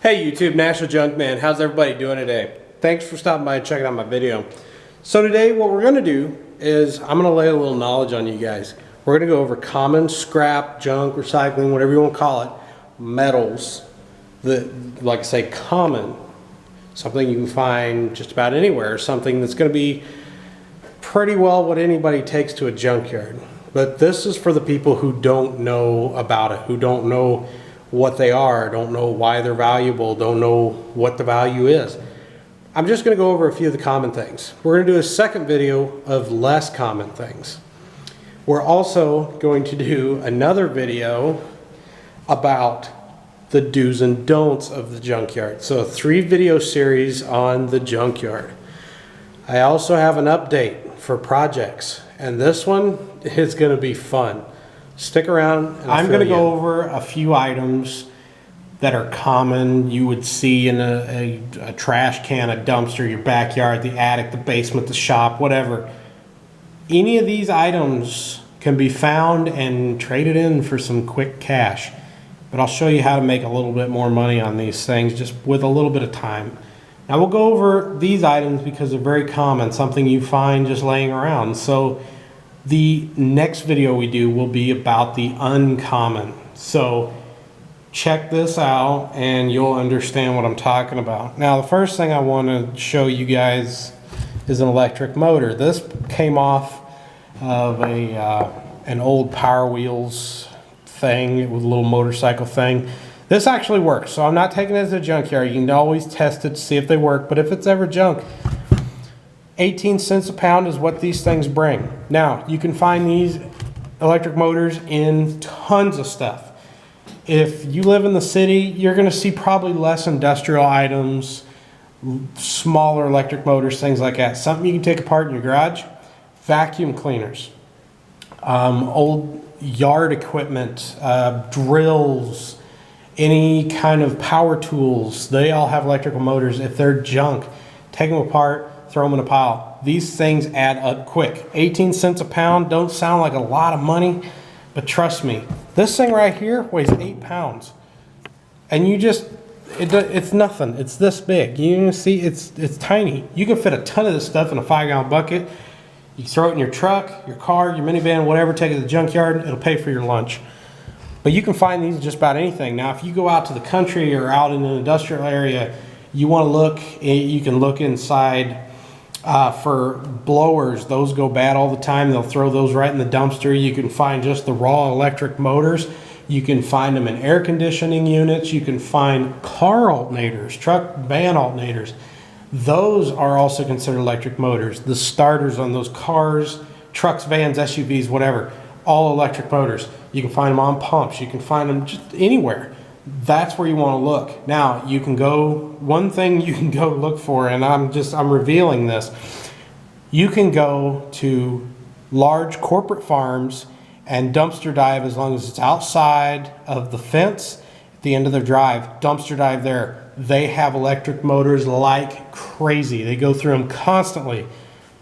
Hey YouTube, National Junk Man, how's everybody doing today? Thanks for stopping by and checking out my video. So today what we're going to do is I'm going to lay a little knowledge on you guys. We're going to go over common scrap, junk, recycling, whatever you want to call it, metals that, like I say, common. Something you can find just about anywhere, something that's going to be pretty well what anybody takes to a junkyard. But this is for the people who don't know about it, who don't know what they are, don't know why they're valuable, don't know what the value is. I'm just going to go over a few of the common things. We're going to do a second video of less common things. We're also going to do another video about the do's and don'ts of the junkyard. So a 3-video series on the junkyard. I also have an update for projects, and this one is going to be fun. Stick around. And I'm going to go over a few items that are common you would see in a trash can, a dumpster, your backyard, the attic, the basement, the shop, whatever. Any of these items can be found and traded in for some quick cash. But I'll show you how to make a little bit more money on these things just with a little bit of time. Now we'll go over these items because they're very common, something you find just laying around. So the next video we do will be about the uncommon. So check this out and you'll understand what I'm talking about. Now the first thing I want to show you guys is an electric motor. This came off of an old Power Wheels thing. It was a little motorcycle thing. This actually works, so I'm not taking it as a junkyard. You can always test it to see if they work, but if it's ever junk, 18 cents a pound is what these things bring. Now, you can find these electric motors in tons of stuff. If you live in the city, you're going to see probably less industrial items, smaller electric motors, things like that. Something you can take apart in your garage, vacuum cleaners, old yard equipment, drills, any kind of power tools, they all have electrical motors. If they're junk, take them apart, throw them in a pile. These things add up quick. 18 cents a pound don't sound like a lot of money, but trust me, this thing right here weighs 8 pounds. And you just, it's nothing. It's this big. You can see it's tiny. You can fit a ton of this stuff in a 5-gallon bucket. You throw it in your truck, your car, your minivan, whatever, take it to the junkyard, it'll pay for your lunch. But you can find these just about anything. Now, if you go out to the country or out in an industrial area, you want to look, you can look inside for blowers. Those go bad all the time. They'll throw those right in the dumpster. You can find just the raw electric motors. You can find them in air conditioning units. You can find car alternators, truck, van alternators. Those are also considered electric motors. The starters on those cars, trucks, vans, SUVs, whatever, all electric motors. You can find them on pumps. You can find them just anywhere. That's where you want to look. Now, you can go, one thing you can go look for, and I'm revealing this. You can go to large corporate farms and dumpster dive as long as it's outside of the fence at the end of their drive. Dumpster dive there. They have electric motors like crazy. They go through them constantly.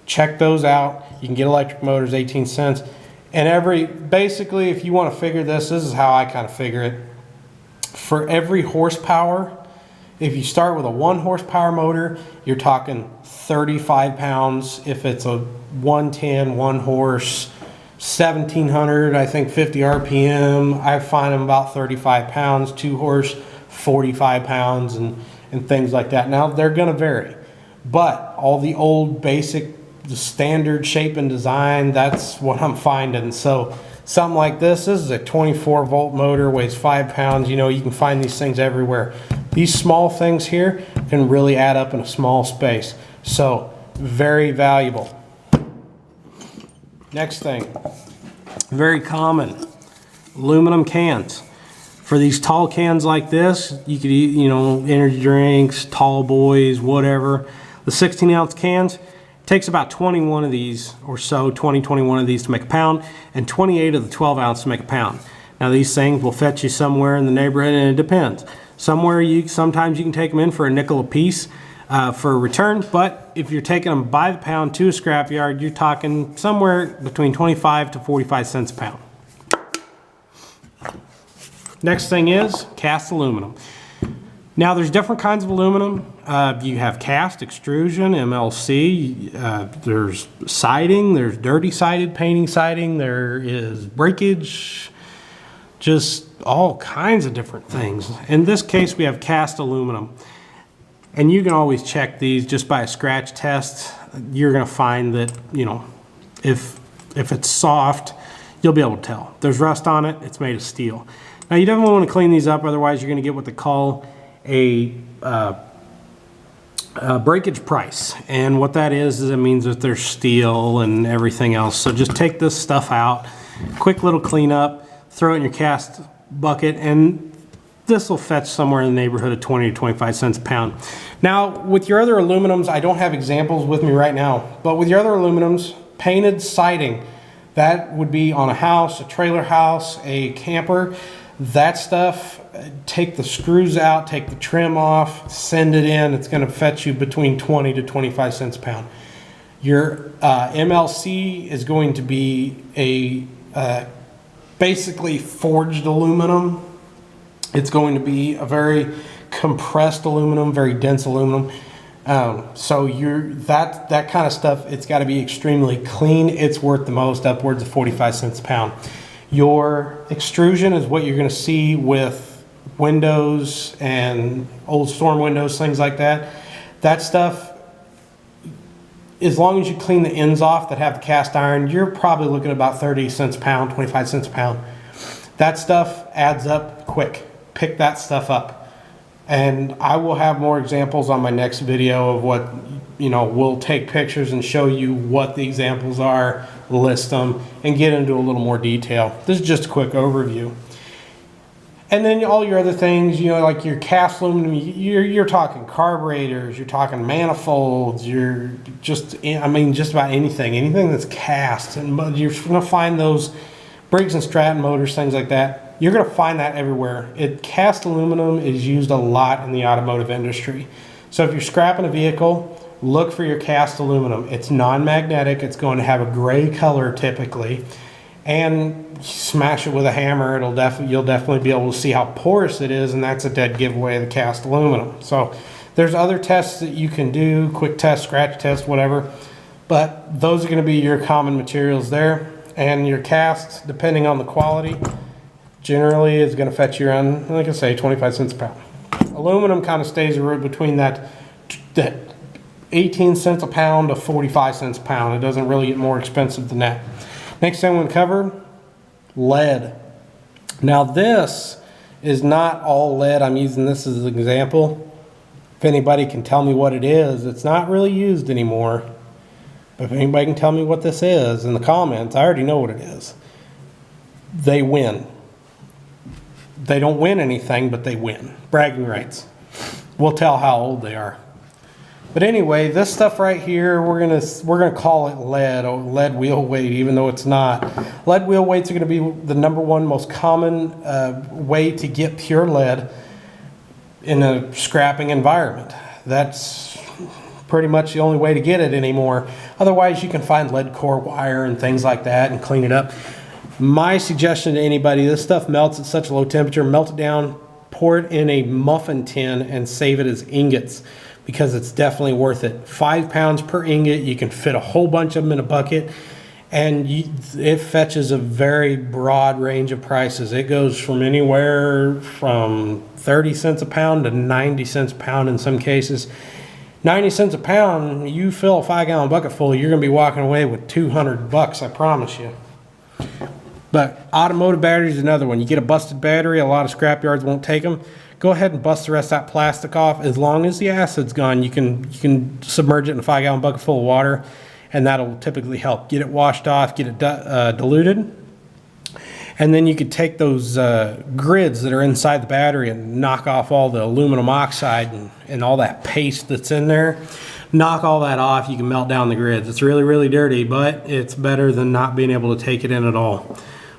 Check those out. You can get electric motors, 18 cents. And basically, if you want to figure this is how I kind of figure it. For every horsepower, if you start with a 1 horsepower motor, you're talking 35 pounds. If it's a 110, 1 horse, 1700, I think 50 RPM, I find them about 35 pounds, 2 horse, 45 pounds, and things like that. Now, they're going to vary, but all the old basic, the standard shape and design, that's what I'm finding. So something like this is a 24 volt motor, weighs 5 pounds. You know, you can find these things everywhere. These small things here can really add up in a small space. So very valuable. Next thing, very common, aluminum cans. For these tall cans like this, you could eat, you know, energy drinks, tall boys, whatever. The 16-ounce cans, takes about 21 of these or so, 21 of these to make a pound, and 28 of the 12-ounce to make a pound. Now these things will fetch you somewhere in the neighborhood, and it depends. Sometimes you can take them in for a nickel a piece for a return, but if you're taking them by the pound to a scrapyard, you're talking somewhere between 25 to 45 cents a pound. Next thing is cast aluminum. Now there's different kinds of aluminum. You have cast, extrusion, MLC, there's siding, there's dirty sided painting siding, there is breakage, just all kinds of different things. In this case we have cast aluminum. And you can always check these just by a scratch test. You're gonna find that, you know, if it's soft, you'll be able to tell. There's rust on it, it's made of steel. Now you definitely want to clean these up, otherwise you're gonna get what they call a breakage price. And what that is it means that there's steel and everything else. So just take this stuff out, quick little cleanup, throw it in your cast bucket, and this will fetch somewhere in the neighborhood of 20 to 25 cents a pound. Now, with your other aluminums, I don't have examples with me right now, but with your other aluminums, painted siding, that would be on a house, a trailer house, a camper. That stuff, take the screws out, take the trim off, send it in. It's going to fetch you between 20 to 25 cents a pound. Your MLC is going to be a basically forged aluminum. It's going to be a very compressed aluminum, very dense aluminum. So that kind of stuff, it's got to be extremely clean. It's worth the most, upwards of 45 cents a pound. Your extrusion is what you're going to see with windows and old storm windows, things like that. That stuff, as long as you clean the ends off that have the cast iron, you're probably looking at about 30 cents a pound, 25 cents a pound. That stuff adds up quick. Pick that stuff up. And I will have more examples on my next video of what, you know, we'll take pictures and show you what the examples are, list them, and get into a little more detail. This is just a quick overview. And then all your other things, you know, like your cast aluminum, you're talking carburetors, you're talking manifolds, you're just, I mean, just about anything that's cast. And you're going to find those Briggs and Stratton motors, things like that. You're going to find that everywhere. Cast aluminum is used a lot in the automotive industry. So if you're scrapping a vehicle, look for your cast aluminum. It's non-magnetic. It's going to have a gray color typically. And smash it with a hammer. You'll definitely be able to see how porous it is, and that's a dead giveaway of the cast aluminum. So there's other tests that you can do, quick test, scratch test, whatever. But those are going to be your common materials there. And your cast, depending on the quality, generally is going to fetch you around, like I say, 25 cents a pound. Aluminum kind of stays between that 18 cents a pound to 45 cents a pound. It doesn't really get more expensive than that. Next thing I'm going to cover, lead. Now this is not all lead. I'm using this as an example. If anybody can tell me what it is, it's not really used anymore. But if anybody can tell me what this is in the comments, I already know what it is. They win. They don't win anything, but they win. Bragging rights. We'll tell how old they are. But anyway, this stuff right here, we're gonna call it lead, or lead wheel weight, even though it's not. Lead wheel weights are gonna be the #1 most common way to get pure lead in a scrapping environment. That's pretty much the only way to get it anymore. Otherwise, you can find lead core wire and things like that and clean it up. My suggestion to anybody, this stuff melts at such a low temperature, melt it down, pour it in a muffin tin and save it as ingots, because it's definitely worth it. 5 pounds per ingot, you can fit a whole bunch of them in a bucket, and it fetches a very broad range of prices. It goes from anywhere from 30 cents a pound to 90 cents a pound in some cases. 90 cents a pound, you fill a 5-gallon bucket full, you're gonna be walking away with 200 bucks, I promise you. But automotive batteries is another one. You get a busted battery, a lot of scrap yards won't take them. Go ahead and bust the rest of that plastic off. As long as the acid's gone, you can submerge it in a 5-gallon bucket full of water, and that'll typically help. Get it washed off, get it diluted. And then you could take those grids that are inside the battery and knock off all the aluminum oxide and all that paste that's in there. Knock all that off, you can melt down the grids. It's really, really dirty, but it's better than not being able to take it in at all.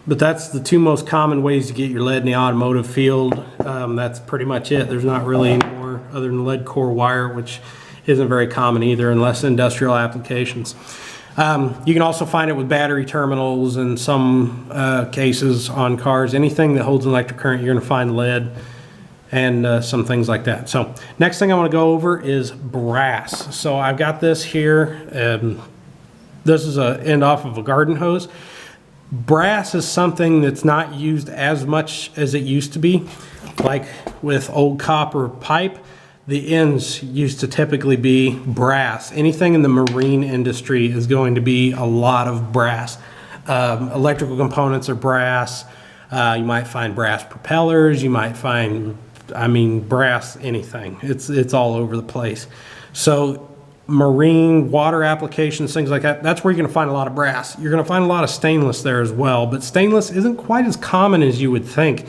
But that's the 2 most common ways to get your lead in the automotive field. That's pretty much it. There's not really any more other than lead core wire, which isn't very common either unless industrial applications. You can also find it with battery terminals in some cases on cars. Anything that holds an electric current, you're going to find lead. and some things like that. So next thing I want to go over is brass. So I've got this here. This is an end off of a garden hose. Brass is something that's not used as much as it used to be. Like with old copper pipe, the ends used to typically be brass. Anything in the marine industry is going to be a lot of brass. Electrical components are brass. You might find brass propellers. You might find, brass anything. It's all over the place. So marine water applications, things like that, that's where you're going to find a lot of brass. You're going to find a lot of stainless there as well, but stainless isn't quite as common as you would think,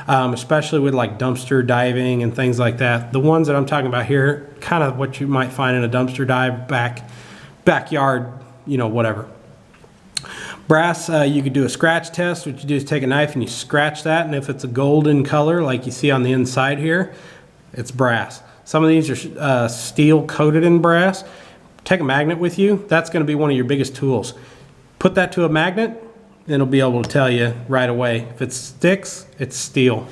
especially with like dumpster diving and things like that. The ones that I'm talking about here, kind of what you might find in a dumpster dive, backyard, whatever. Brass, you could do a scratch test. What you do is take a knife and you scratch that, and if it's a golden color like you see on the inside here, it's brass. Some of these are steel coated in brass. Take a magnet with you. That's going to be one of your biggest tools. Put that to a magnet, and it'll be able to tell you right away. If it sticks, it's steel.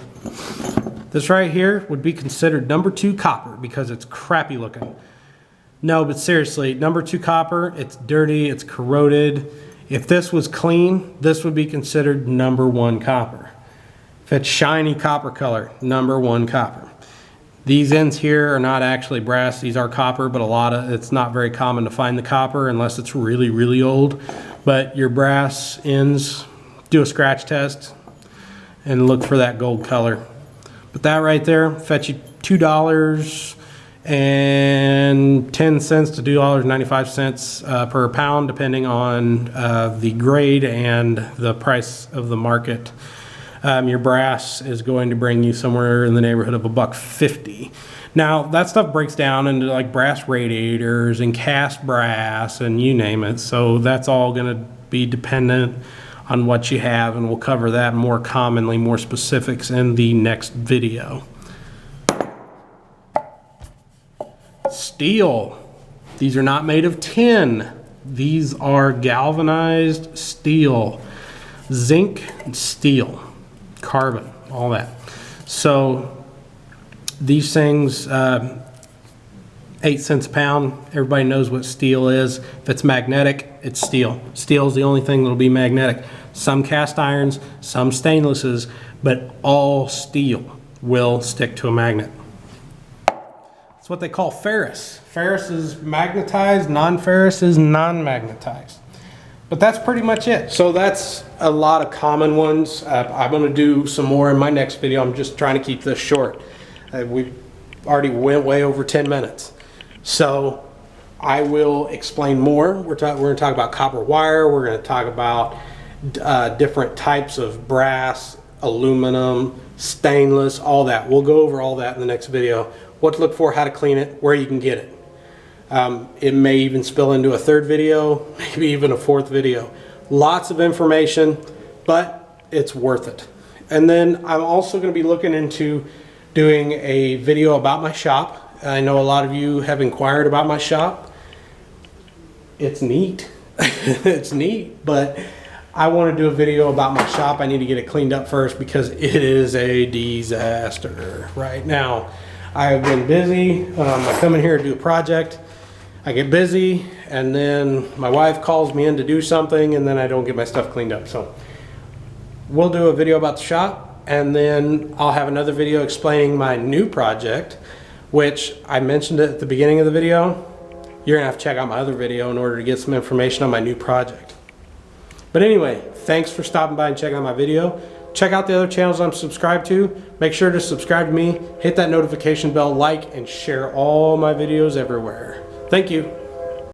This right here would be considered number 2 copper because it's crappy looking. No, but seriously, number 2 copper, it's dirty, it's corroded. If this was clean, this would be considered number 1 copper. If it's shiny copper color, number 1 copper. These ends here are not actually brass, these are copper, but it's not very common to find the copper unless it's really, really old. But your brass ends, do a scratch test and look for that gold color. But that right there, fetch you $2.10 to $2.95 per pound, depending on the grade and the price of the market. Your brass is going to bring you somewhere in the neighborhood of $1.50. Now that stuff breaks down into like brass radiators and cast brass and you name it. So that's all going to be dependent on what you have, and we'll cover that more commonly, more specifics in the next video. Steel. These are not made of tin. These are galvanized steel. Zinc and steel. Carbon, all that. So these things, 8 cents a pound. Everybody knows what steel is. If it's magnetic, it's steel. Steel is the only thing that'll be magnetic. Some cast irons, some stainlesses, but all steel will stick to a magnet. It's what they call ferrous. Ferrous is magnetized, non-ferrous is non-magnetized. But that's pretty much it. So that's a lot of common ones. I'm going to do some more in my next video. I'm just trying to keep this short. We already went way over 10 minutes. So I will explain more. We're going to talk about copper wire. We're going to talk about different types of brass, aluminum, stainless, all that. We'll go over all that in the next video. What to look for, how to clean it, where you can get it. It may even spill into a 3rd video, maybe even a 4th video. Lots of information, but it's worth it. And then I'm also going to be looking into doing a video about my shop. I know a lot of you have inquired about my shop. It's neat. It's neat, but I want to do a video about my shop. I need to get it cleaned up first because it is a disaster right now. I've been busy. I come in here to do a project. I get busy, and then my wife calls me in to do something, and then I don't get my stuff cleaned up. So we'll do a video about the shop, and then I'll have another video explaining my new project, which I mentioned it at the beginning of the video. You're gonna have to check out my other video in order to get some information on my new project. But anyway, thanks for stopping by and checking out my video. Check out the other channels I'm subscribed to. Make sure to subscribe to me, hit that notification bell, like, and share all my videos everywhere. Thank you.